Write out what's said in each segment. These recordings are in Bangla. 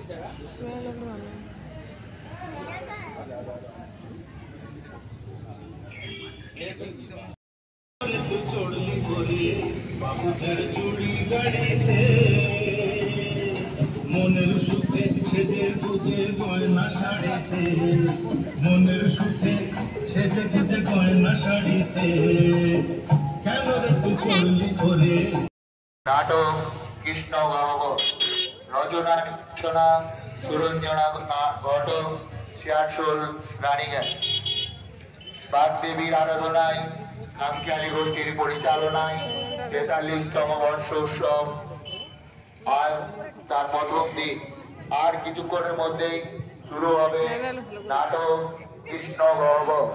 মনের সুখে সেজে গুজে গয়না শাড়িতে, মনের সুখে সেজে গুজে গয়না শাড়িতে, কেন রে তুই চললি করে। নাটক কৃষ্ণ গহ্বর, রচনা কৃষ্ণা সুরঞ্জনা ঘটক, শিয়ারশোল রানীগঞ্জ। বাগদেবীর আরাধনায় খামখেয়ালি গোষ্ঠীর পরিচালনায় ৪৩তম বর্ষ উৎসব আর তার প্রথম দিন। আর কিছুক্ষণের মধ্যেই শুরু হবে নাটক কৃষ্ণ গহ্বর,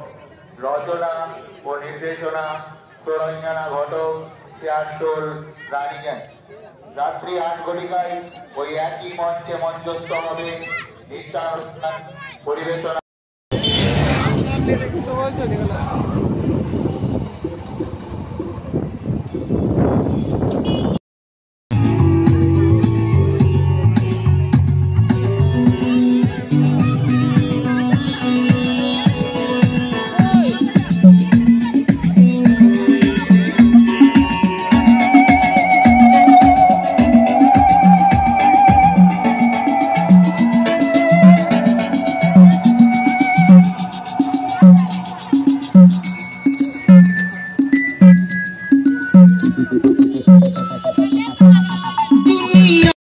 রচনা ও নির্দেশনা সুরঞ্জনা ঘটক, শিয়ারশোল রানীগঞ্জ। রাত্রি ৮ ঘটিকায় ওই একই মঞ্চে মঞ্চস্থ হবে নৃত্যানুষ্ঠান পরিবেশনা।